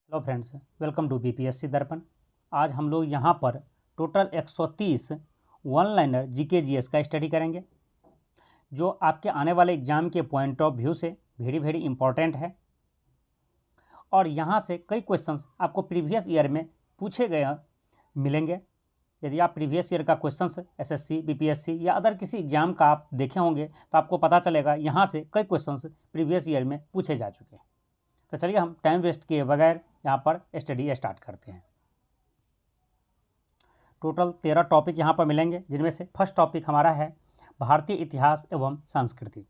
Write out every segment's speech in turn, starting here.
Hello friends, welcome to BPSC Darpan. आज हम लोग यहाँ पर total 130 one liner GK GS का स्टडी करेंगे, जो आपके आने वाले एग्जाम के पॉइंट ऑफ व्यू से वेरी इंपॉर्टेंट है। और यहाँ से कई क्वेश्चंस आपको प्रीवियस ईयर में पूछे गए मिलेंगे। यदि आप प्रीवियस ईयर का क्वेश्चंस एसएससी, बीपीएससी या अदर किसी एग्जाम का आप देखे होंगे तो आपको पता चलेगा यहाँ से कई क्वेश्चंस प्रीवियस ईयर में पूछे जा चुके हैं। तो चलिए हम टाइम वेस्ट किए बगैर यहाँ पर स्टडी स्टार्ट करते हैं। टोटल 13 टॉपिक यहाँ पर मिलेंगे, जिनमें से फर्स्ट टॉपिक हमारा है भारतीय इतिहास एवं संस्कृति।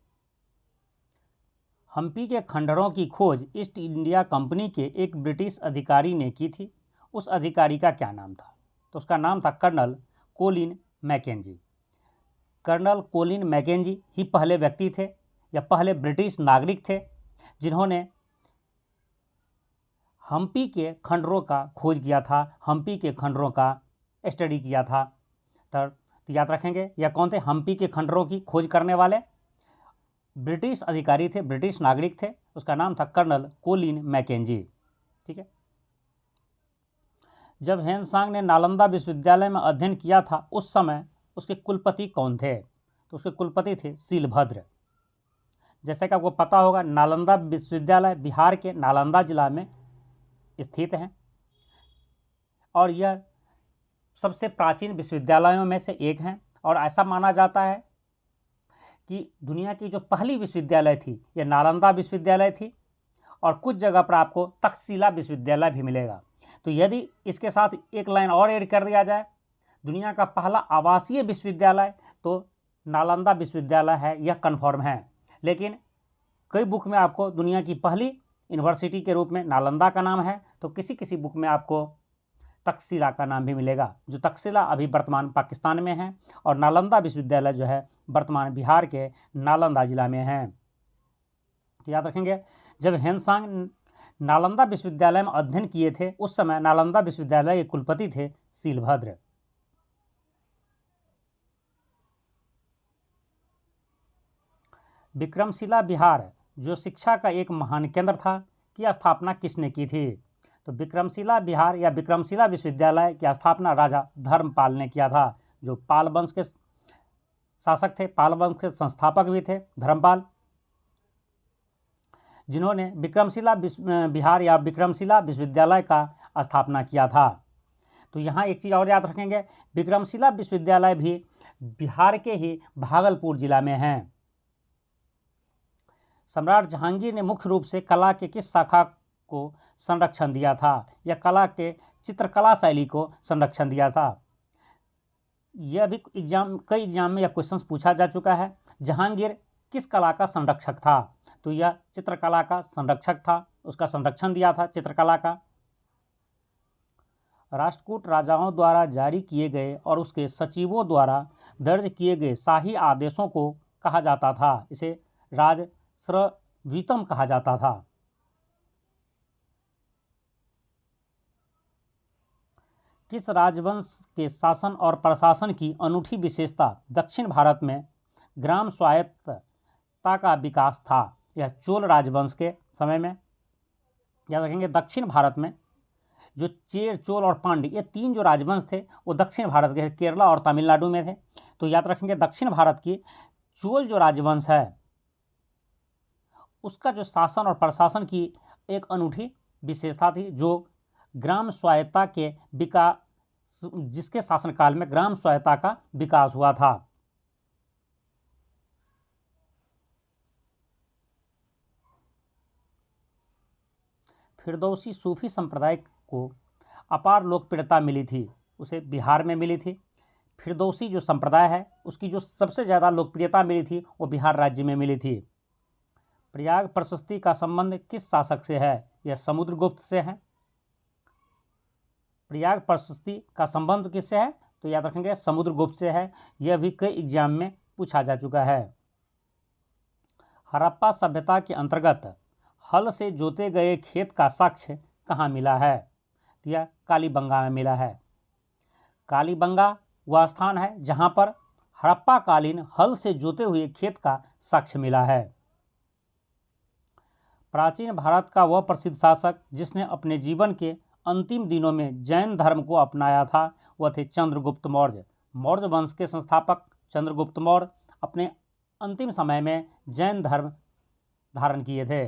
हम्पी के खंडहरों की खोज ईस्ट इंडिया कंपनी के एक ब्रिटिश अधिकारी ने की थी। उस अधिकारी का क्या नाम था? तो उसका नाम था colonel Colin Mackenzie. Colonel Colin Mackenzie ही पहले व्यक्ति थे या पहले ब्रिटिश नागरिक थे जिन्होंने हम्पी के खंडरों का खोज किया था, हम्पी के खंडरों का स्टडी किया था। तो याद रखेंगे यह कौन थे? हम्पी के खंडरों की खोज करने वाले ब्रिटिश अधिकारी थे, ब्रिटिश नागरिक थे। उसका नाम था कर्नल कोलिन मैकेंजी। ठीक है। जब ह्वेनसांग ने नालंदा विश्वविद्यालय में अध्ययन किया था उस समय उसके कुलपति कौन थे? तो उसके कुलपति थे शीलभद्र। जैसे कि आपको पता होगा, नालंदा विश्वविद्यालय बिहार के नालंदा जिला में स्थित है और यह सबसे प्राचीन विश्वविद्यालयों में से एक है। और ऐसा माना जाता है कि दुनिया की जो पहली विश्वविद्यालय थी यह नालंदा विश्वविद्यालय थी। और कुछ जगह पर आपको तक्षशिला विश्वविद्यालय भी मिलेगा। तो यदि इसके साथ एक लाइन और ऐड कर दिया जाए, दुनिया का पहला आवासीय विश्वविद्यालय तो नालंदा विश्वविद्यालय है, यह कन्फर्म है। लेकिन कई बुक में आपको दुनिया की पहली यूनिवर्सिटी के रूप में नालंदा का नाम है, तो किसी किसी बुक में आपको तक्षशिला का नाम भी मिलेगा, जो तक्षशिला अभी वर्तमान पाकिस्तान में है और नालंदा विश्वविद्यालय जो है वर्तमान बिहार के नालंदा जिला में है। तो याद रखेंगे, जब ह्वेनसांग नालंदा विश्वविद्यालय में अध्ययन किए थे उस समय नालंदा विश्वविद्यालय के कुलपति थे शीलभद्र। विक्रमशिला बिहार जो शिक्षा का एक महान केंद्र था, की स्थापना किसने की थी? तो विक्रमशिला बिहार या विक्रमशिला विश्वविद्यालय की स्थापना राजा धर्मपाल ने किया था, जो पाल वंश के शासक थे, पाल वंश के संस्थापक भी थे धर्मपाल, जिन्होंने विक्रमशिला बिहार या विक्रमशिला विश्वविद्यालय का स्थापना किया था। तो यहाँ एक चीज़ और याद रखेंगे, विक्रमशिला विश्वविद्यालय भी बिहार के ही भागलपुर जिला में है। सम्राट जहांगीर ने मुख्य रूप से कला के किस शाखा को संरक्षण दिया था? या कला के चित्रकला शैली को संरक्षण दिया था? यह भी कई एग्जाम में यह क्वेश्चंस पूछा जा चुका है। जहांगीर किस कला का संरक्षक था? तो यह चित्रकला का संरक्षक था, उसका संरक्षण दिया था चित्रकला का। राष्ट्रकूट राजाओं द्वारा जारी किए गए और उसके सचिवों द्वारा दर्ज किए गए शाही आदेशों को कहा जाता था, इसे राजश्रवितम कहा जाता था। किस राजवंश के शासन और प्रशासन की अनूठी विशेषता दक्षिण भारत में ग्राम स्वायत्तता का विकास था? यह चोल राजवंश के समय में। याद रखेंगे, दक्षिण भारत में जो चेर, चोल और पांड्य, ये तीन जो राजवंश थे वो दक्षिण भारत के केरला और तमिलनाडु में थे। तो याद रखेंगे, दक्षिण भारत की चोल जो राजवंश है उसका जो शासन और प्रशासन की एक अनूठी विशेषता थी, जो ग्राम स्वायत्तता के विकास, जिसके शासनकाल में ग्राम स्वायत्तता का विकास हुआ था। फिरदौसी सूफी संप्रदाय को अपार लोकप्रियता मिली थी, उसे बिहार में मिली थी। फिरदौसी जो संप्रदाय है उसकी जो सबसे ज़्यादा लोकप्रियता मिली थी वो बिहार राज्य में मिली थी। प्रयाग प्रशस्ति का संबंध किस शासक से है? यह समुद्रगुप्त से है। प्रयाग प्रशस्ति का संबंध किससे है? तो याद रखेंगे, समुद्रगुप्त से है। यह भी कई एग्जाम में पूछा जा चुका है। हड़प्पा सभ्यता के अंतर्गत हल से जोते गए खेत का साक्ष्य कहाँ मिला है? तो यह कालीबंगा में मिला है। कालीबंगा वह स्थान है जहाँ पर हड़प्पा कालीन हल से जोते हुए खेत का साक्ष्य मिला है। प्राचीन भारत का वह प्रसिद्ध शासक जिसने अपने जीवन के अंतिम दिनों में जैन धर्म को अपनाया था वह थे चंद्रगुप्त मौर्य। मौर्य वंश के संस्थापक चंद्रगुप्त मौर्य अपने अंतिम समय में जैन धर्म धारण किए थे,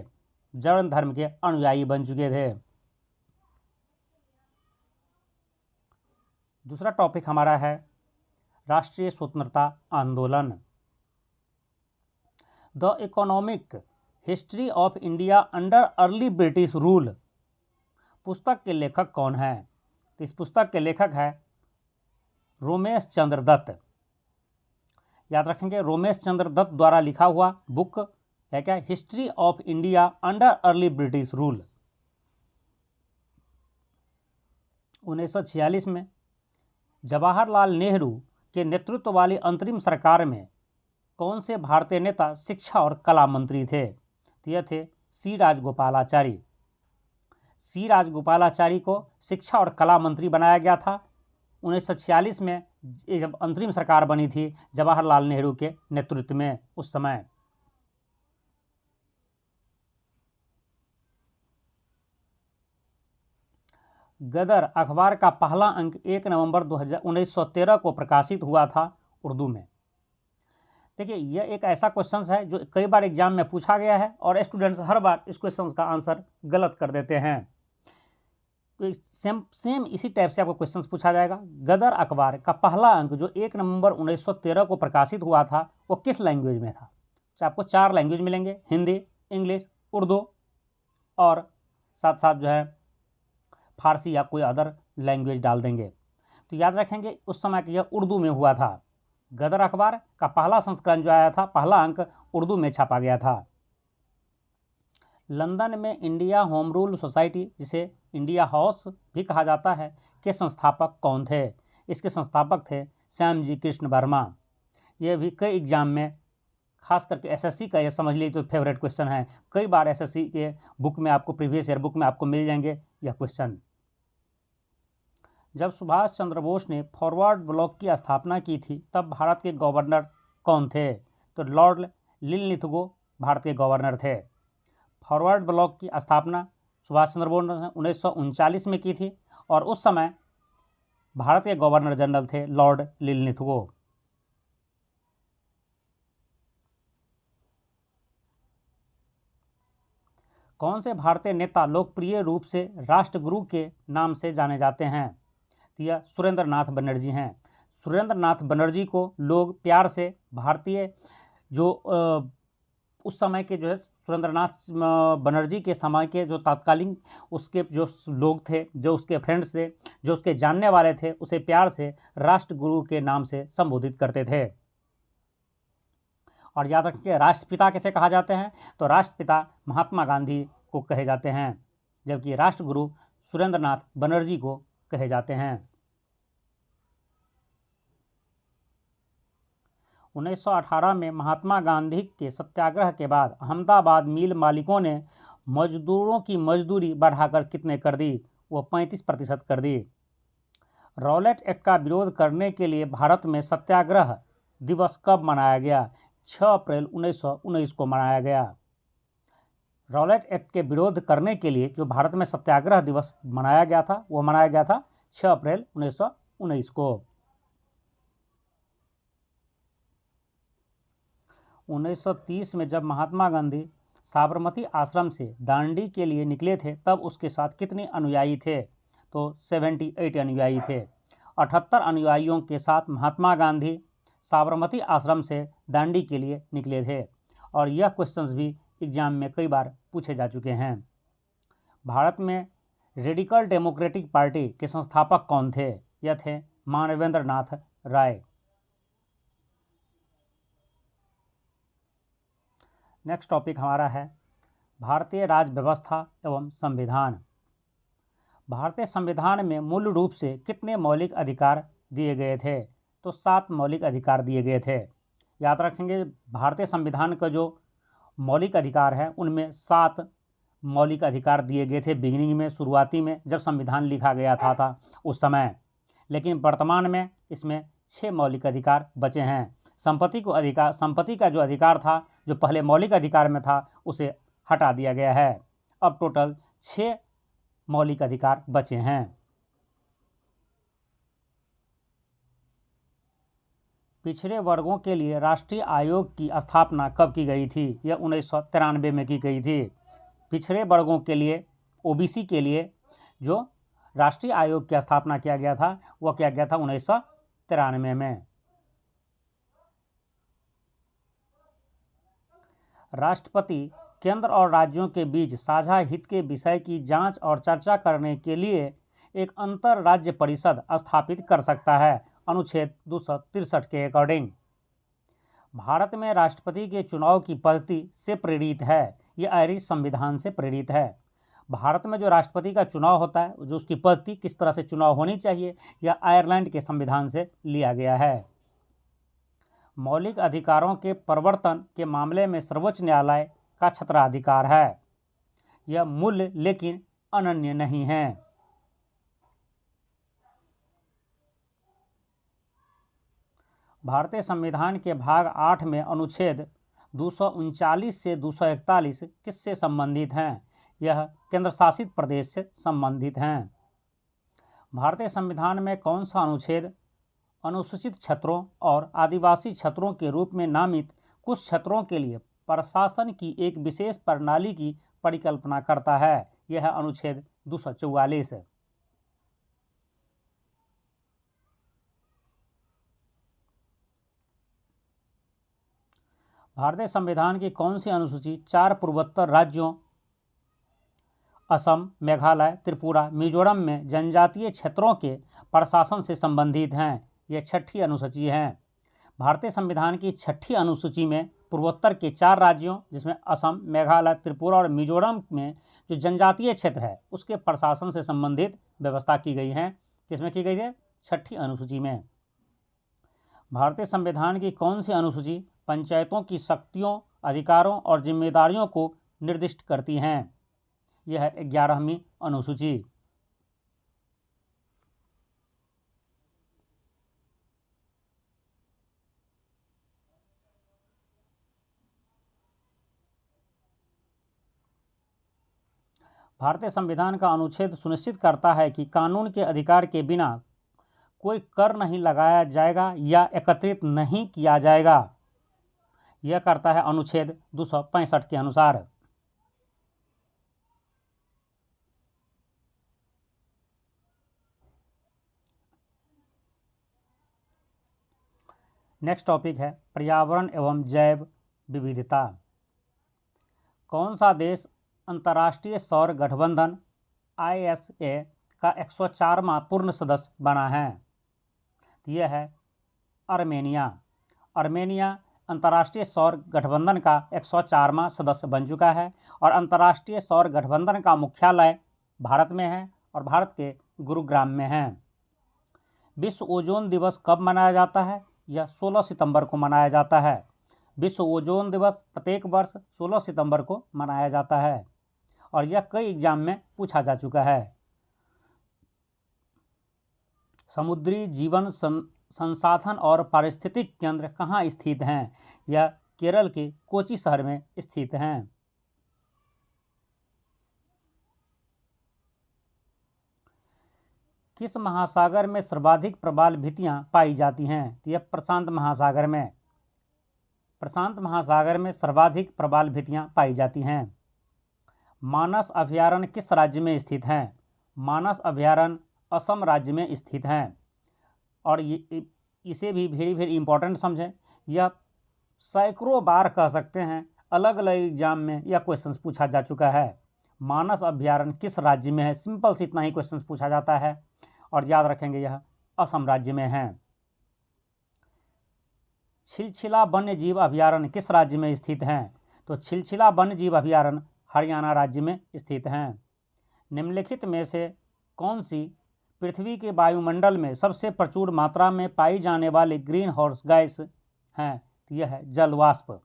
जैन धर्म के अनुयायी बन चुके थे। दूसरा टॉपिक हमारा है राष्ट्रीय स्वतंत्रता आंदोलन। The economic history of India under early British rule पुस्तक के लेखक कौन है? तो इस पुस्तक के लेखक है रोमेश चंद्र दत्त। याद रखेंगे, रोमेश चंद्र दत्त द्वारा लिखा हुआ बुक है क्या? History of India under early British rule. 1946 में जवाहरलाल नेहरू के नेतृत्व वाली अंतरिम सरकार में कौन से भारतीय नेता शिक्षा और कला मंत्री थे? तो यह थे सी राजगोपालाचारी। सी राजगोपालाचारी को शिक्षा और कला मंत्री बनाया गया था 1946 में, जब अंतरिम सरकार बनी थी जवाहरलाल नेहरू के नेतृत्व में उस समय। गदर अखबार का पहला अंक 1 नवंबर 1913 को प्रकाशित हुआ था उर्दू में। देखिए, यह एक ऐसा क्वेश्चन है जो कई बार एग्जाम में पूछा गया है और स्टूडेंट्स हर बार इस क्वेश्चन का आंसर गलत कर देते हैं। तो सेम इसी टाइप से आपको क्वेश्चन पूछा जाएगा। गदर अखबार का पहला अंक जो 1 नवंबर 1913 को प्रकाशित हुआ था वो किस लैंग्वेज में था? तो आपको 4 लैंग्वेज मिलेंगे, हिंदी, इंग्लिश, उर्दू और साथ साथ जो है फारसी या कोई अदर लैंग्वेज डाल देंगे। तो याद रखेंगे उस समय यह उर्दू में हुआ था। गदर अखबार का पहला संस्करण जो आया था, पहला अंक उर्दू में छापा गया था। लंदन में इंडिया होम रूल सोसाइटी, जिसे इंडिया हाउस भी कहा जाता है, के संस्थापक कौन थे? इसके संस्थापक थे श्याम जी कृष्ण वर्मा। यह भी कई एग्जाम में, खास करके एसएससी का, यह समझ लीजिए तो फेवरेट क्वेश्चन है। कई बार एसएससी के बुक में आपको, प्रीवियस ईयर बुक में आपको मिल जाएंगे यह क्वेश्चन। जब सुभाष चंद्र बोस ने फॉरवर्ड ब्लॉक की स्थापना की थी तब भारत के गवर्नर कौन थे? तो लॉर्ड लिनलिथगो भारत के गवर्नर थे। फॉरवर्ड ब्लॉक की स्थापना सुभाष चंद्र बोस ने 1939 में की थी और उस समय भारत के गवर्नर जनरल थे लॉर्ड लिनलिथगो। कौन से भारतीय नेता लोकप्रिय रूप से राष्ट्रगुरु के नाम से जाने जाते हैं? यह सुरेंद्र नाथ बनर्जी हैं। सुरेंद्र नाथ बनर्जी को लोग प्यार से भारतीय जो उस समय के जो है सुरेंद्र नाथ बनर्जी के समय के जो तत्कालीन उसके जो लोग थे, जो उसके फ्रेंड्स थे, जो उसके जानने वाले थे, उसे प्यार से राष्ट्रगुरु के नाम से संबोधित करते थे। और याद रखिए, राष्ट्रपिता कैसे कहा जाते हैं? तो राष्ट्रपिता महात्मा गांधी को कहे जाते हैं, जबकि राष्ट्रगुरु सुरेंद्र नाथ बनर्जी को कहे जाते हैं। 1918 में महात्मा गांधी के सत्याग्रह के बाद अहमदाबाद मिल मालिकों ने मजदूरों की मजदूरी बढ़ाकर कितने कर दी? वो 35% कर दी। रॉलेट एक्ट का विरोध करने के लिए भारत में सत्याग्रह दिवस कब मनाया गया? 6 अप्रैल 1919 को मनाया गया। रॉलेट एक्ट के विरोध करने के लिए जो भारत में सत्याग्रह दिवस मनाया गया था वो मनाया गया था 6 अप्रैल 1919 को। 1930 में जब महात्मा गांधी साबरमती आश्रम से दांडी के लिए निकले थे तब उसके साथ कितने अनुयायी थे? तो 78 अनुयायी थे। 78 अनुयायियों के साथ महात्मा गांधी साबरमती आश्रम से दांडी के लिए निकले थे और यह क्वेश्चंस भी एग्जाम में कई बार पूछे जा चुके हैं। भारत में रेडिकल डेमोक्रेटिक पार्टी के संस्थापक कौन थे? यह थे मानवेंद्र नाथ राय। नेक्स्ट टॉपिक हमारा है भारतीय राज्य व्यवस्था एवं संविधान। भारतीय संविधान में मूल रूप से कितने मौलिक अधिकार दिए गए थे? तो 7 मौलिक अधिकार दिए गए थे। याद रखेंगे, भारतीय संविधान का जो मौलिक अधिकार है उनमें 7 मौलिक अधिकार दिए गए थे बिगिनिंग में, शुरुआती में जब संविधान लिखा गया था उस समय। लेकिन वर्तमान में इसमें 6 मौलिक अधिकार बचे हैं। संपत्ति का जो अधिकार था, जो पहले मौलिक अधिकार में था, उसे हटा दिया गया है। अब टोटल 6 मौलिक अधिकार बचे हैं। पिछड़े वर्गों के लिए राष्ट्रीय आयोग की स्थापना कब की गई थी? यह 1993 में की गई थी। पिछड़े वर्गों के लिए, ओबीसी के लिए जो राष्ट्रीय आयोग की स्थापना किया गया था वह किया गया था 1993 में। राष्ट्रपति केंद्र और राज्यों के बीच साझा हित के विषय की जांच और चर्चा करने के लिए एक अंतर राज्य परिषद स्थापित कर सकता है, अनुच्छेद 263 के अकॉर्डिंग। भारत में राष्ट्रपति के चुनाव की पद्धति से प्रेरित है, यह आयरिश संविधान से प्रेरित है। भारत में जो राष्ट्रपति का चुनाव होता है, जो उसकी पद्धति किस तरह से चुनाव होनी चाहिए, यह आयरलैंड के संविधान से लिया गया है। मौलिक अधिकारों के प्रवर्तन के मामले में सर्वोच्च न्यायालय का छत्राधिकार है। यह मूल्य लेकिन अनन्य नहीं है। भारतीय संविधान के भाग 8 में अनुच्छेद 239 से 241 किससे संबंधित हैं? यह केंद्र शासित प्रदेश से संबंधित हैं। भारतीय संविधान में कौन सा अनुच्छेद अनुसूचित क्षेत्रों और आदिवासी क्षेत्रों के रूप में नामित कुछ क्षेत्रों के लिए प्रशासन की एक विशेष प्रणाली की परिकल्पना करता है? यह है अनुच्छेद 244। भारतीय संविधान की कौन सी अनुसूची 4 पूर्वोत्तर राज्यों असम, मेघालय, त्रिपुरा, मिजोरम में जनजातीय क्षेत्रों के प्रशासन से संबंधित हैं? यह 6ठी अनुसूची है। भारतीय संविधान की 6ठी अनुसूची में पूर्वोत्तर के 4 राज्यों जिसमें असम, मेघालय, त्रिपुरा और मिजोरम में जो जनजातीय क्षेत्र है उसके प्रशासन से संबंधित व्यवस्था की गई है। किसमें की गई है? 6ठी अनुसूची में। भारतीय संविधान की कौन सी अनुसूची पंचायतों की शक्तियों, अधिकारों और जिम्मेदारियों को निर्दिष्ट करती हैं? यह है 11वीं अनुसूची। भारतीय संविधान का अनुच्छेद सुनिश्चित करता है कि कानून के अधिकार के बिना कोई कर नहीं लगाया जाएगा या एकत्रित नहीं किया जाएगा। यह करता है अनुच्छेद 265 के अनुसार। नेक्स्ट टॉपिक है पर्यावरण एवं जैव विविधता। कौन सा देश अंतर्राष्ट्रीय सौर गठबंधन ISA का 104वां पूर्ण सदस्य बना है? यह है आर्मेनिया। आर्मेनिया अंतर्राष्ट्रीय सौर गठबंधन का 104वां सदस्य बन चुका है और अंतर्राष्ट्रीय सौर गठबंधन का मुख्यालय भारत में है और भारत के गुरुग्राम में है। विश्व ओजोन दिवस कब मनाया जाता है? यह 16 सितंबर को मनाया जाता है। विश्व ओजोन दिवस प्रत्येक वर्ष 16 सितंबर को मनाया जाता है और यह कई एग्जाम में पूछा जा चुका है। समुद्री जीवन संसाधन और पारिस्थितिक केंद्र कहाँ स्थित हैं? यह केरल के कोची शहर में स्थित हैं। किस महासागर में सर्वाधिक प्रवाल भित्तियां पाई जाती हैं? यह प्रशांत महासागर में। प्रशांत महासागर में सर्वाधिक प्रवाल भित्तियां पाई जाती हैं। मानस अभयारण्य किस राज्य में स्थित हैं? मानस अभयारण्य असम राज्य में स्थित हैं और इसे भी वेरी इंपॉर्टेंट समझें। यह सैकड़ों बार कह सकते हैं, अलग अलग एग्जाम में यह क्वेश्चन पूछा जा चुका है। मानस अभयारण्य किस राज्य में है? सिंपल से इतना ही क्वेश्चन पूछा जाता है और याद रखेंगे यह असम राज्य में है। छिलछिला वन्य जीव अभयारण्य किस राज्य में स्थित हैं? तो छिलछिला वन्य जीव अभयारण्य हरियाणा राज्य में स्थित हैं। निम्नलिखित में से कौन सी पृथ्वी के वायुमंडल में सबसे प्रचुर मात्रा में पाई जाने वाली ग्रीन हाउस गैस हैं? यह है जल वाष्प।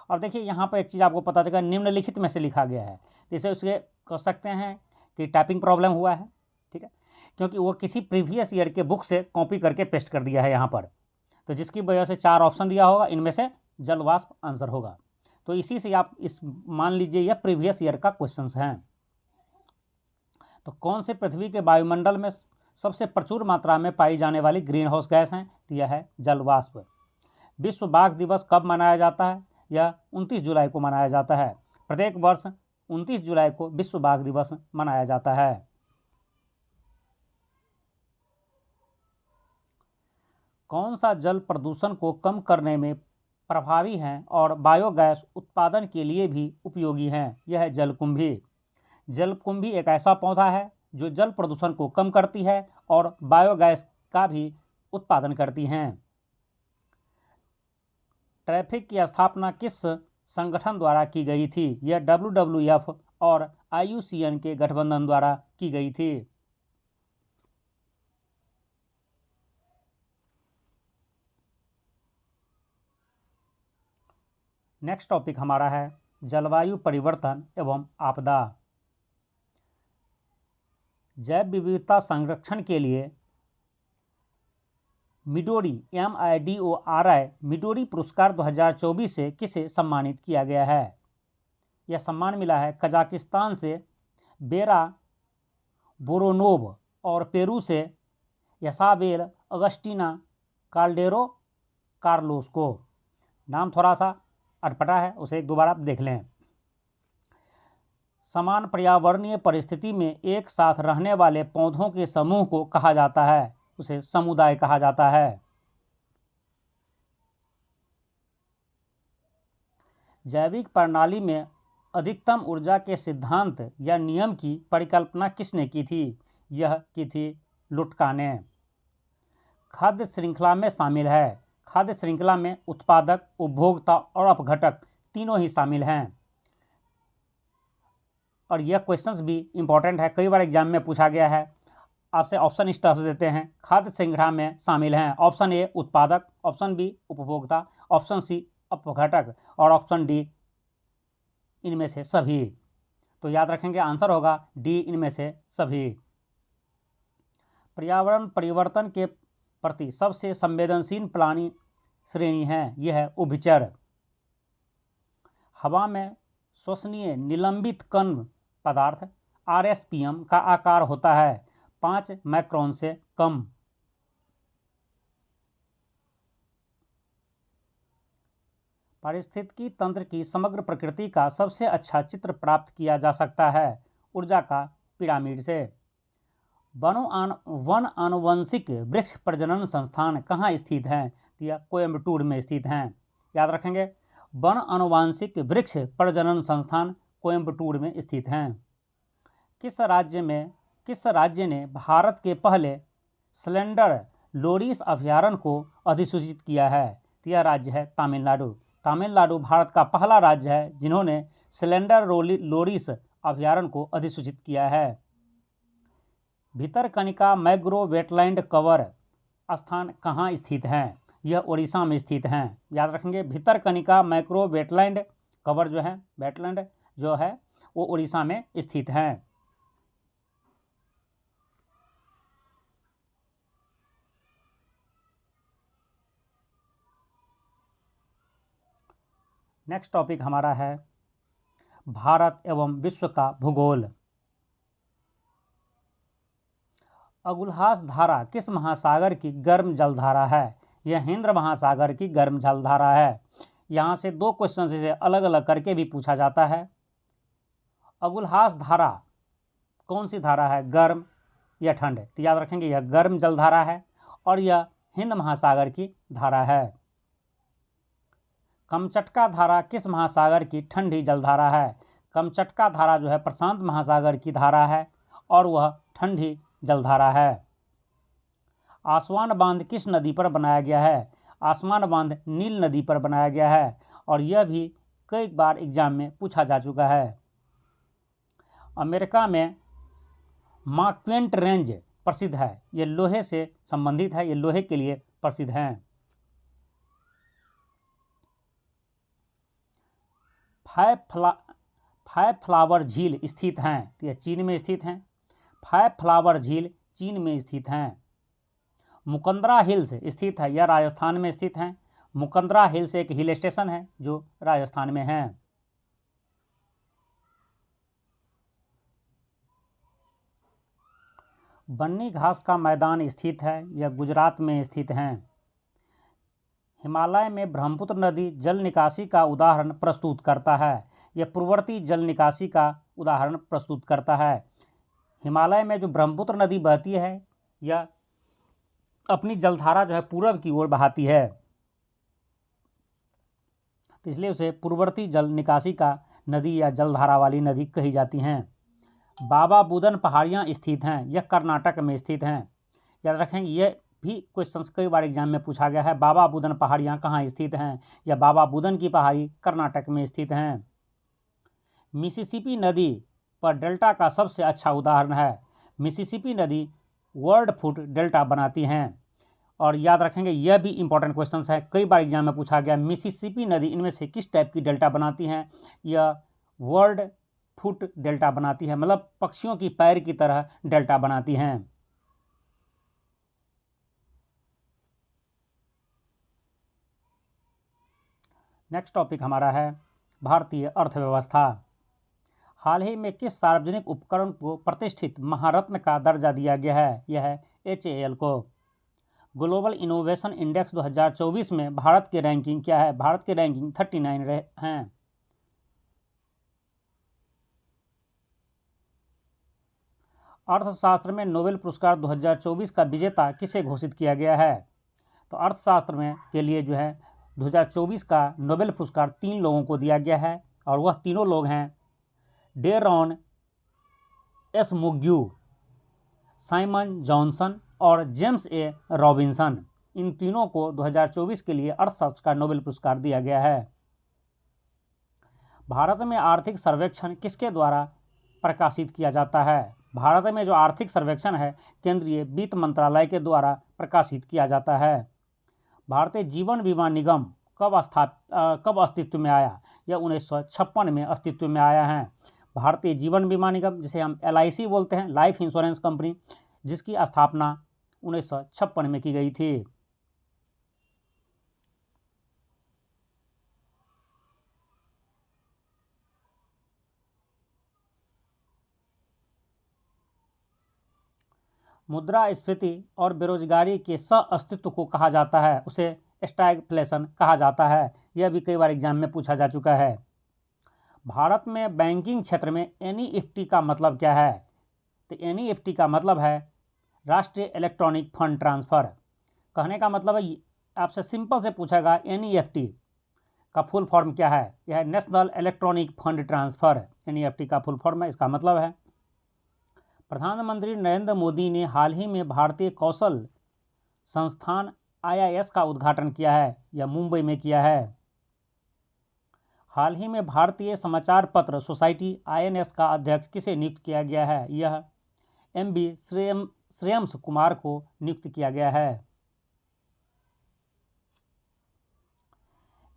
और देखिए यहाँ पर एक चीज़ आपको पता चलेगा, निम्नलिखित में से लिखा गया है, जैसे उसके कह सकते हैं कि टाइपिंग प्रॉब्लम हुआ है, ठीक है, क्योंकि वो किसी प्रीवियस ईयर के बुक से कॉपी करके पेस्ट कर दिया है यहाँ पर, तो जिसकी वजह से 4 ऑप्शन दिया होगा, इनमें से जल वाष्प आंसर होगा। तो इसी से आप इस मान लीजिए यह प्रीवियस ईयर का क्वेश्चंस हैं। तो कौन से पृथ्वी के वायुमंडल में सबसे प्रचुर मात्रा में पाई जाने वाली ग्रीन हाउस गैस हैं? तो यह है जल वाष्प। विश्व बाघ दिवस कब मनाया जाता है? यह 29 जुलाई को मनाया जाता है। प्रत्येक वर्ष 29 जुलाई को विश्व बाघ दिवस मनाया जाता है। कौन सा जल प्रदूषण को कम करने में प्रभावी है और बायोगैस उत्पादन के लिए भी उपयोगी हैं? यह है जलकुंभी। जलकुंभी एक ऐसा पौधा है जो जल प्रदूषण को कम करती है और बायोगैस का भी उत्पादन करती हैं। ट्रैफिक की स्थापना किस संगठन द्वारा की गई थी? यह WWF और IUCN के गठबंधन द्वारा की गई थी। नेक्स्ट टॉपिक हमारा है जलवायु परिवर्तन एवं आपदा। जैव विविधता संरक्षण के लिए मिडोरी MIDORI मिडोरी पुरस्कार 2024 से किसे सम्मानित किया गया है? यह सम्मान मिला है कजाकिस्तान से बेरा बोरोनोव और पेरू से यसावेल अगस्टीना काल्डेरो कार्लोस को। नाम थोड़ा सा अटपटा है, उसे एक दो बार आप देख लें। समान पर्यावरणीय परिस्थिति में एक साथ रहने वाले पौधों के समूह को कहा जाता है, उसे समुदाय कहा जाता है। जैविक प्रणाली में अधिकतम ऊर्जा के सिद्धांत या नियम की परिकल्पना किसने की थी? यह की थी लुटका ने। खाद्य श्रृंखला में शामिल है। खाद्य श्रृंखला में उत्पादक, उपभोक्ता और अपघटक तीनों ही शामिल हैं। और यह क्वेश्चंस भी इंपॉर्टेंट है, कई बार एग्जाम में पूछा गया है। आपसे ऑप्शन इस तरह से देते हैं, खाद्य श्रृंखला में शामिल हैं ऑप्शन ए उत्पादक, ऑप्शन बी उपभोक्ता, ऑप्शन सी अपघटक और ऑप्शन डी इनमें से सभी। तो याद रखेंगे आंसर होगा डी, इनमें से सभी। पर्यावरण परिवर्तन के प्रति सबसे संवेदनशील प्राणी श्रेणी है, यह है उभयचर। हवा में श्वसनीय निलंबित कण पदार्थ RSPM का आकार होता है 5 माइक्रोन से कम। पारिस्थितिकी तंत्र की समग्र प्रकृति का सबसे अच्छा चित्र प्राप्त किया जा सकता है ऊर्जा का पिरामिड से। वन आनुवंशिक वृक्ष प्रजनन संस्थान कहाँ स्थित हैं? यह कोयम्बटूर में स्थित हैं। याद रखेंगे, वन आनुवंशिक वृक्ष प्रजनन संस्थान कोयम्बटूर में स्थित हैं। किस राज्य ने भारत के पहले स्लेंडर लोरिस अभयारण्य को अधिसूचित किया है? यह राज्य है तमिलनाडु। तमिलनाडु भारत का पहला राज्य है जिन्होंने स्लेंडर लोरिस अभयारण्य को अधिसूचित किया है। भितरकनिका मैंग्रोव वेटलैंड कवर स्थान कहाँ स्थित हैं? यह उड़ीसा में स्थित हैं। याद रखेंगे, भितरकनिका मैंग्रोव वेटलैंड कवर जो है, वेटलैंड जो है वो उड़ीसा में स्थित हैं। नेक्स्ट टॉपिक हमारा है भारत एवं विश्व का भूगोल। अगुल्हास धारा किस महासागर की गर्म जलधारा है? यह हिंद महासागर की गर्म जलधारा है। यहाँ से दो क्वेश्चन से अलग अलग करके भी पूछा जाता है। अगुल्हास धारा कौन सी धारा है, गर्म या ठंड? तो याद रखेंगे यह गर्म जलधारा है और यह हिंद महासागर की धारा है। कमचटका धारा किस महासागर की ठंडी जलधारा है? कमचटका धारा जो है प्रशांत महासागर की धारा है और वह ठंडी जलधारा है। आसवान बांध किस नदी पर बनाया गया है? आसवान बांध नील नदी पर बनाया गया है और यह भी कई बार एग्जाम में पूछा जा चुका है। अमेरिका में मार्क्वेंट रेंज प्रसिद्ध है, ये लोहे से संबंधित है, ये लोहे के लिए प्रसिद्ध हैं। फाइव फ्लावर झील स्थित हैं, तो यह चीन में स्थित हैं। फाइव फ्लावर झील चीन में स्थित हैं। मुकंदरा हिल्स स्थित है, यह राजस्थान में स्थित हैं। मुकंदरा हिल्स एक हिल स्टेशन है जो राजस्थान में है। बन्नी घास का मैदान स्थित है, यह गुजरात में स्थित है। हिमालय में ब्रह्मपुत्र नदी जल निकासी का उदाहरण प्रस्तुत करता है, यह पूर्ववर्ती जल निकासी का उदाहरण प्रस्तुत करता है। हिमालय में जो ब्रह्मपुत्र नदी बहती है यह अपनी जलधारा जो है पूर्व की ओर बहाती है, तो इसलिए उसे पूर्ववर्ती जल निकासी का नदी या जलधारा वाली नदी कही जाती हैं। बाबा बुदन पहाड़ियाँ स्थित हैं, यह कर्नाटक में स्थित हैं। याद रखेंगे यह भी क्वेश्चन कई बार एग्जाम में पूछा गया है, बाबा बुदन पहाड़ियाँ कहाँ स्थित हैं, या बाबा बुदन की पहाड़ी कर्नाटक में स्थित हैं। मिसिसिपी नदी पर डेल्टा का सबसे अच्छा उदाहरण है। मिसिसिपी नदी वर्ल्ड फुट डेल्टा बनाती हैं। और याद रखेंगे यह भी इंपॉर्टेंट क्वेश्चन है, कई बार एग्जाम में पूछा गया, मिसिसिपी नदी इनमें से किस टाइप की डेल्टा बनाती हैं, यह वर्ल्ड फुट डेल्टा बनाती है, मतलब पक्षियों की पैर की तरह डेल्टा बनाती हैं। नेक्स्ट टॉपिक हमारा है भारतीय अर्थव्यवस्था। हाल ही में किस सार्वजनिक उपक्रम को प्रतिष्ठित महारत्न का दर्जा दिया गया है, यह है HAL को। ग्लोबल इनोवेशन इंडेक्स 2024 में भारत की रैंकिंग क्या है, भारत की रैंकिंग 39 हैं। अर्थशास्त्र में नोबेल पुरस्कार 2024 का विजेता किसे घोषित किया गया है, तो अर्थशास्त्र में के लिए जो है 2024 का नोबेल पुरस्कार 3 लोगों को दिया गया है, और वह तीनों लोग हैं डेरॉन एसमुग्यू, साइमन जॉनसन और जेम्स ए रॉबिन्सन। इन तीनों को 2024 के लिए अर्थशास्त्र का नोबेल पुरस्कार दिया गया है। भारत में आर्थिक सर्वेक्षण किसके द्वारा प्रकाशित किया जाता है, भारत में जो आर्थिक सर्वेक्षण है केंद्रीय वित्त मंत्रालय के द्वारा प्रकाशित किया जाता है। भारतीय जीवन बीमा निगम कब अस्तित्व में आया, यह 1956 में अस्तित्व में आया है। भारतीय जीवन बीमा निगम जिसे हम LIC बोलते हैं, लाइफ इंश्योरेंस कंपनी, जिसकी स्थापना 1956 में की गई थी। मुद्रास्फीति और बेरोजगारी के सह-अस्तित्व को कहा जाता है, उसे स्टैगफ्लेशन कहा जाता है। यह भी कई बार एग्जाम में पूछा जा चुका है। भारत में बैंकिंग क्षेत्र में NEFT का मतलब क्या है, तो NEFT का मतलब है राष्ट्रीय इलेक्ट्रॉनिक फंड ट्रांसफ़र। कहने का मतलब है, आपसे सिंपल से पूछेगा NEFT का फुल फॉर्म क्या है, यह है national electronic fund transfer. NEFT का फुल फॉर्म है, इसका मतलब है। प्रधानमंत्री नरेंद्र मोदी ने हाल ही में भारतीय कौशल संस्थान IIS का उद्घाटन किया है, यह मुंबई में किया है। हाल ही में भारतीय समाचार पत्र सोसाइटी INS का अध्यक्ष किसे नियुक्त किया गया है, यह MB श्रेयम्स कुमार को नियुक्त किया गया है।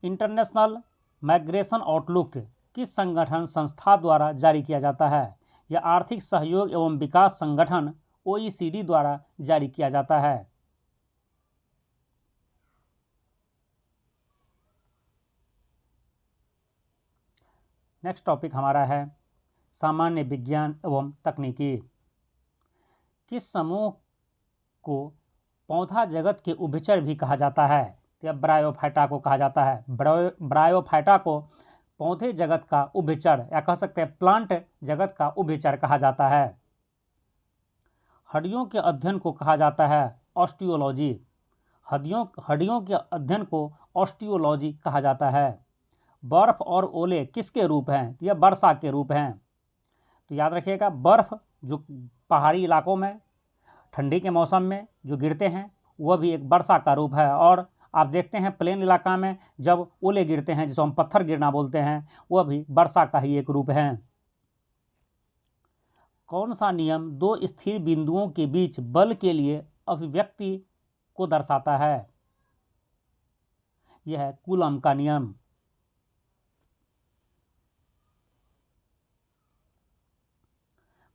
इंटरनेशनल माइग्रेशन आउटलुक किस संगठन संस्था द्वारा जारी किया जाता है, यह आर्थिक सहयोग एवं विकास संगठन OECD द्वारा जारी किया जाता है। नेक्स्ट टॉपिक हमारा है सामान्य विज्ञान एवं तकनीकी। किस समूह को पौधा जगत के उभयचर भी कहा जाता है, तो ब्रायोफाइटा को कहा जाता है। ब्रायोफाइटा को पौधे जगत का उभयचर या कह सकते हैं प्लांट जगत का उभयचर कहा जाता है। हड्डियों के अध्ययन को कहा जाता है ऑस्टियोलॉजी। हड्डियों के अध्ययन को ऑस्टियोलॉजी कहा जाता है। बर्फ और ओले किसके रूप हैं, तो यह वर्षा के रूप हैं। तो याद रखिएगा, बर्फ जो पहाड़ी इलाकों में ठंडी के मौसम में जो गिरते हैं वह भी एक वर्षा का रूप है, और आप देखते हैं प्लेन इलाका में जब ओले गिरते हैं जिसको हम पत्थर गिरना बोलते हैं, वह भी वर्षा का ही एक रूप है। कौन सा नियम दो स्थिर बिंदुओं के बीच बल के लिए अभिव्यक्ति को दर्शाता है, यह है कूलम का नियम।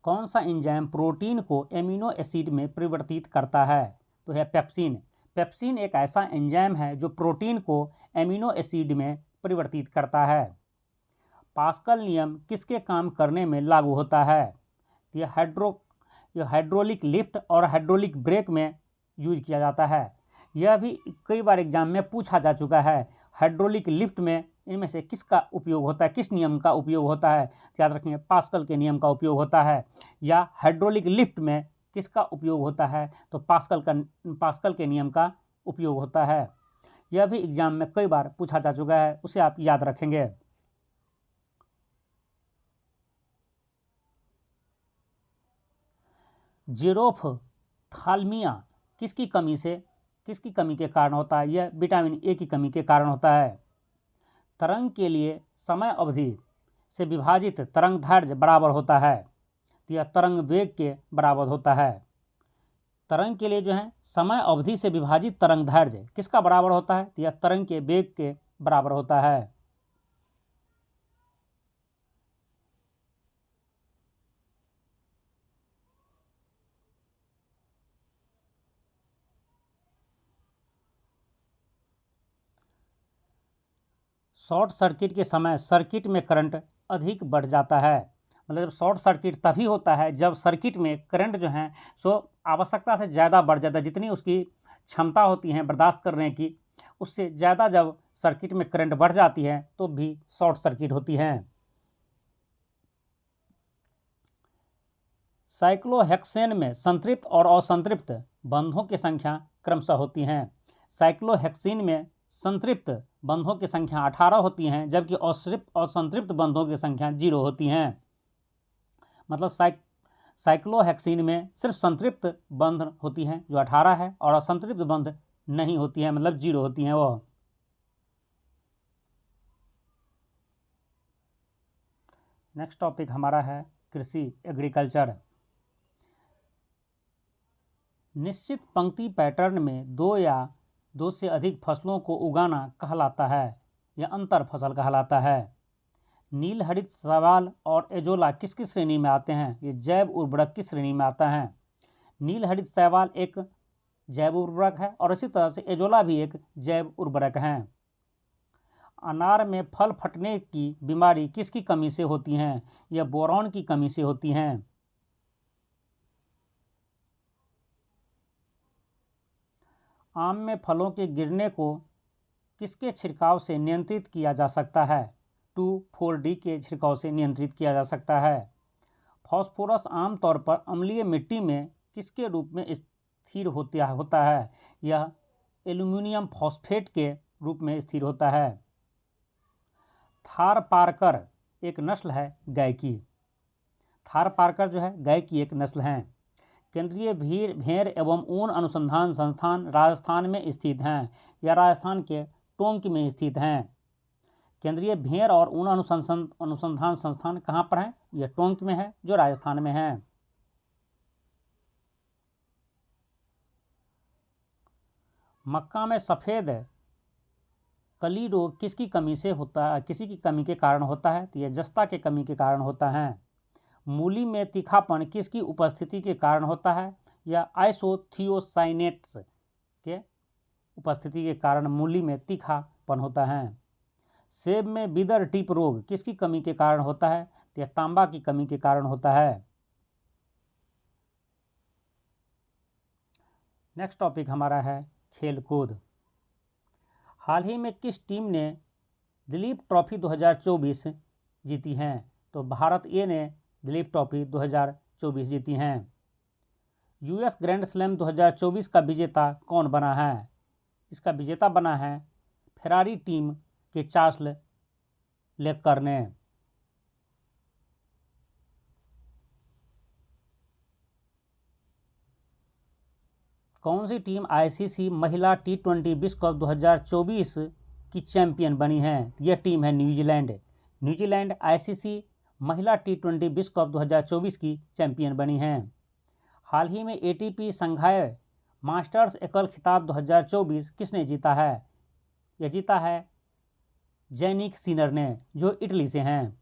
कौन सा एंजाइम प्रोटीन को एमिनो एसिड में परिवर्तित करता है, तो है पेप्सिन। पेप्सिन एक ऐसा एंजाइम है जो प्रोटीन को एमिनो एसिड में परिवर्तित करता है। पास्कल नियम किसके काम करने में लागू होता है? यह हाइड्रोलिक लिफ्ट और हाइड्रोलिक ब्रेक में यूज किया जाता है। यह भी कई बार एग्जाम में पूछा जा चुका है। हाइड्रोलिक लिफ्ट में इनमें से किसका उपयोग होता है, किस नियम का उपयोग होता है? याद रखेंगे, पास्कल के नियम का उपयोग होता है। या हाइड्रोलिक लिफ्ट में किसका उपयोग होता है? तो पास्कल के नियम का उपयोग होता है। यह भी एग्जाम में कई बार पूछा जा चुका है, उसे आप याद रखेंगे। जेरोफ्थाल्मिया किसकी कमी के कारण होता है? यह विटामिन ए की कमी के कारण होता है। तरंग के लिए समय अवधि से विभाजित तरंगदैर्घ्य बराबर होता है। यह तरंग वेग के बराबर होता है। तरंग के लिए जो है समय अवधि से विभाजित तरंगदैर्घ्य किसका बराबर होता है? यह तरंग के वेग के बराबर होता है। शॉर्ट सर्किट के समय सर्किट में करंट अधिक बढ़ जाता है। मतलब शॉर्ट सर्किट तभी होता है जब सर्किट में करंट जो है सो आवश्यकता से ज़्यादा बढ़ जाता है। जितनी उसकी क्षमता होती है बर्दाश्त करने की, उससे ज़्यादा जब सर्किट में करंट बढ़ जाती है तो भी शॉर्ट सर्किट होती है। साइक्लोहेक्सेन में संतृप्त और असंतृप्त बंधों की संख्या क्रमशः होती हैं। साइक्लोहेक्सीन में संतृप्त बंधों की संख्या 18 होती हैं, जबकि असंतृप्त बंधों की संख्या 0 होती हैं। मतलब साइक्लोहेक्सीन में सिर्फ संतृप्त बंध होती हैं जो 18 है, और असंतृप्त बंध नहीं होती हैं, मतलब 0 होती हैं वो। नेक्स्ट टॉपिक हमारा है कृषि, एग्रीकल्चर। निश्चित पंक्ति पैटर्न में दो या दो से अधिक फसलों को उगाना कहलाता है, यह अंतर फसल कहलाता है। नील हरित शैवाल और एजोला किस किस श्रेणी में आते हैं? ये जैव उर्वरक की श्रेणी में आता है। नील हरित शैवाल एक जैव उर्वरक है और इसी तरह से एजोला भी एक जैव उर्वरक है। अनार में फल फटने की बीमारी किसकी कमी से होती हैं? यह बोरॉन की कमी से होती हैं। आम में फलों के गिरने को किसके छिड़काव से नियंत्रित किया जा सकता है? 2,4-D के छिड़काव से नियंत्रित किया जा सकता है। फास्फोरस आमतौर पर अम्लीय मिट्टी में किसके रूप में स्थिर होता है? यह एल्यूमिनियम फॉस्फेट के रूप में स्थिर होता है। थारपारकर एक नस्ल है गाय की। थारपारकर जो है गाय की एक नस्ल है। केंद्रीय भेड़ एवं ऊन अनुसंधान संस्थान राजस्थान में स्थित हैं। यह राजस्थान के टोंक में स्थित हैं। केंद्रीय भेड़ और ऊन अनुसंधान संस्थान कहाँ पर है? यह टोंक में है जो राजस्थान में है। मक्का में सफ़ेद कली रोग किसकी कमी से होता है? किसी की कमी के कारण होता है? तो यह जस्ता के कमी के कारण होता है। मूली में तीखापन किसकी उपस्थिति के कारण होता है? या आइसोथियोसाइनेट्स के उपस्थिति के कारण मूली में तीखापन होता है। सेब में विदर टिप रोग किसकी कमी के कारण होता है? यह तांबा की कमी के कारण होता है। नेक्स्ट टॉपिक हमारा है खेलकूद। हाल ही में किस टीम ने दिलीप ट्रॉफी 2024 जीती हैं? तो भारत ए ने दिलीप ट्रॉफी 2024 जीती हैं। यूएस ग्रैंड स्लैम 2024 का विजेता कौन बना है? इसका विजेता बना है फेरारी टीम के चार्ल्स लेक्लर ने। कौन सी टीम आईसीसी महिला T20 विश्व कप 2024 की चैंपियन बनी है? यह टीम है न्यूजीलैंड। न्यूजीलैंड आईसीसी महिला T20 विश्व कप 2024 की चैंपियन बनी हैं। हाल ही में एटीपी संघाई मास्टर्स एकल खिताब 2024 किसने जीता है? यह जीता है जैनिक सिनर ने, जो इटली से हैं।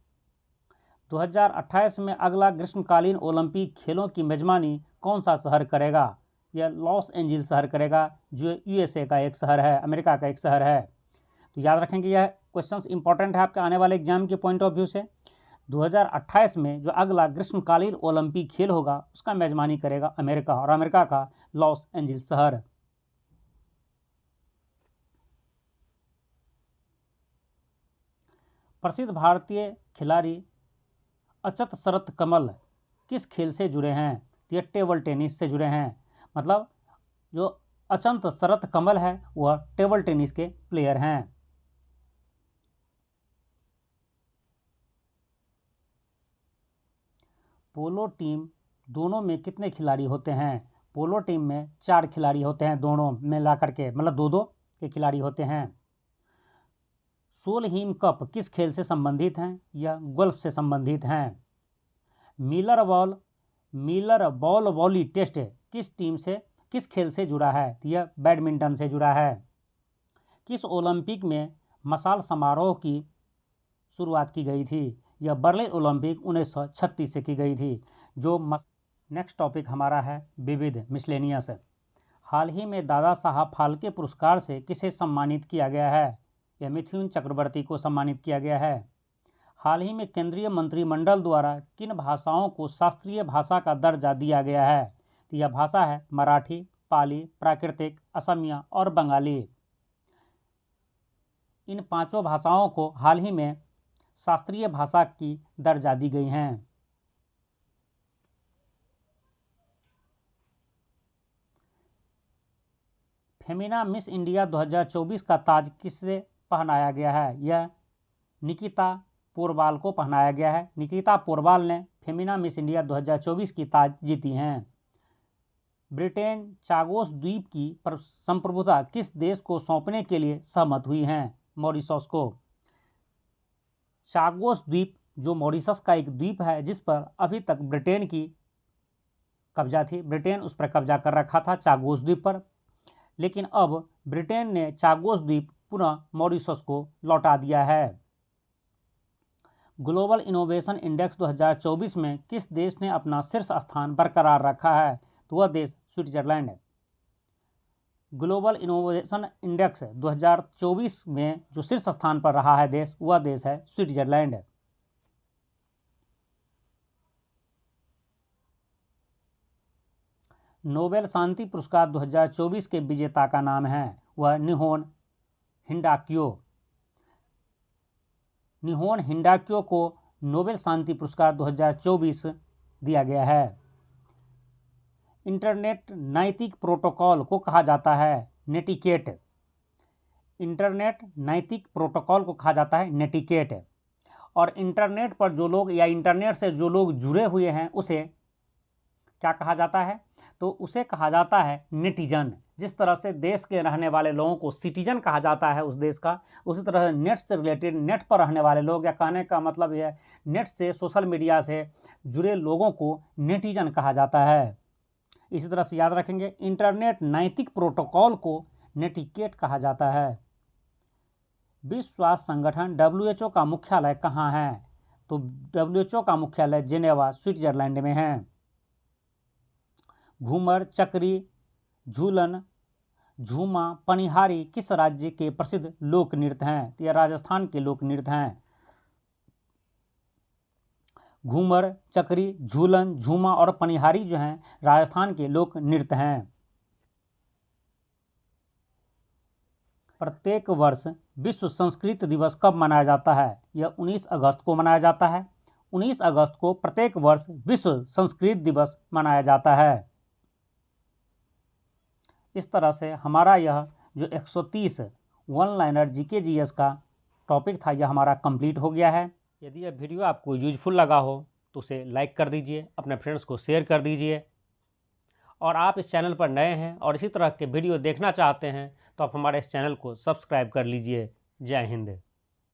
2028 में अगला ग्रीष्मकालीन ओलंपिक खेलों की मेजबानी कौन सा शहर करेगा? यह लॉस एंजिल्स शहर करेगा, जो यूएसए का एक शहर है, अमेरिका का एक शहर है। तो याद रखेंगे यह क्वेश्चंस इंपॉर्टेंट है आपके आने वाले एग्जाम के पॉइंट ऑफ व्यू से। 2028 में जो अगला ग्रीष्मकालीन ओलंपिक खेल होगा उसका मेजबानी करेगा अमेरिका, और अमेरिका का लॉस एंजिल्स शहर। प्रसिद्ध भारतीय खिलाड़ी अचत शरत कमल किस खेल से जुड़े हैं? तो ये टेबल टेनिस से जुड़े हैं। मतलब जो अचंत शरत कमल है वह टेबल टेनिस के प्लेयर हैं। पोलो टीम दोनों में कितने खिलाड़ी होते हैं? पोलो टीम में 4 खिलाड़ी होते हैं, दोनों मिला करके, मतलब 2-2 के खिलाड़ी होते हैं। सोलहीम कप किस खेल से संबंधित हैं? यह गोल्फ से संबंधित हैं। मिलर बॉल वॉली टेस्ट किस खेल से जुड़ा है? यह बैडमिंटन से जुड़ा है। किस ओलंपिक में मशाल समारोह की शुरुआत की गई थी? यह बर्लिन ओलंपिक 1936 से की गई थी। नेक्स्ट टॉपिक हमारा है विविध मिसलेनियस। हाल ही में दादा साहब फाल्के पुरस्कार से किसे सम्मानित किया गया है? यह मिथुन चक्रवर्ती को सम्मानित किया गया है। हाल ही में केंद्रीय मंत्रिमंडल द्वारा किन भाषाओं को शास्त्रीय भाषा का दर्जा दिया गया है? तो यह भाषा है मराठी, पाली, प्राकृतिक, असमिया और बंगाली। इन 5 भाषाओं को हाल ही में शास्त्रीय भाषा की दर्जा दी गई हैं। फेमिना मिस इंडिया 2024 का ताज किससे पहनाया गया है? यह निकिता पोरवाल को पहनाया गया है। निकिता पोरवाल ने फेमिना मिस इंडिया 2024 की ताज जीती हैं। ब्रिटेन चागोस द्वीप की संप्रभुता किस देश को सौंपने के लिए सहमत हुई हैं? मॉरिशस को। चागोस द्वीप जो मॉरिशस का एक द्वीप है जिस पर अभी तक ब्रिटेन की कब्जा थी, ब्रिटेन उस पर कब्जा कर रखा था चागोस द्वीप पर, लेकिन अब ब्रिटेन ने चागोस द्वीप पुनः मॉरिशस को लौटा दिया है। ग्लोबल इनोवेशन इंडेक्स 2024 में किस देश ने अपना शीर्ष स्थान बरकरार रखा है? तो वह देश स्विट्जरलैंड है। ग्लोबल इनोवेशन इंडेक्स 2024 में जो शीर्ष स्थान पर रहा है देश, वह देश है स्विट्जरलैंड। नोबेल शांति पुरस्कार 2024 के विजेता का नाम है, वह निहोन हिंडाक्यो को नोबेल शांति पुरस्कार 2024 दिया गया है। इंटरनेट नैतिक प्रोटोकॉल को कहा जाता है नेटिकेट। इंटरनेट नैतिक प्रोटोकॉल को कहा जाता है नेटिकेट। और इंटरनेट पर जो लोग या इंटरनेट से जो लोग जुड़े हुए हैं उसे क्या कहा जाता है? तो उसे कहा जाता है नेटिजन। जिस तरह से देश के रहने वाले लोगों को सिटीजन कहा जाता है उस देश का, उसी तरह नेट से रिलेटेड, नेट पर रहने वाले लोग, या कहने का मतलब यह नेट से, सोशल मीडिया से जुड़े लोगों को नेटिजन कहा जाता है। इसी तरह से याद रखेंगे, इंटरनेट नैतिक प्रोटोकॉल को नेटिकेट कहा जाता है। विश्व स्वास्थ्य संगठन WHO का मुख्यालय कहाँ है? तो WHO का मुख्यालय जेनेवा स्विट्जरलैंड में है। घूमर, चक्री, झूलन, झूमा, पनिहारी किस राज्य के प्रसिद्ध लोक नृत्य हैं? तो यह राजस्थान के लोक नृत्य हैं। घूमर, चक्री, झूलन, झूमा और पनिहारी जो हैं राजस्थान के लोक नृत्य हैं। प्रत्येक वर्ष विश्व संस्कृत दिवस कब मनाया जाता है? यह 19 अगस्त को मनाया जाता है। 19 अगस्त को प्रत्येक वर्ष विश्व संस्कृत दिवस मनाया जाता है। इस तरह से हमारा यह जो 130 वन लाइनर GK GS का टॉपिक था, यह हमारा कंप्लीट हो गया है। यदि यह वीडियो आपको यूजफुल लगा हो तो उसे लाइक कर दीजिए, अपने फ्रेंड्स को शेयर कर दीजिए। और आप इस चैनल पर नए हैं और इसी तरह के वीडियो देखना चाहते हैं तो आप हमारे इस चैनल को सब्सक्राइब कर लीजिए। जय हिंद।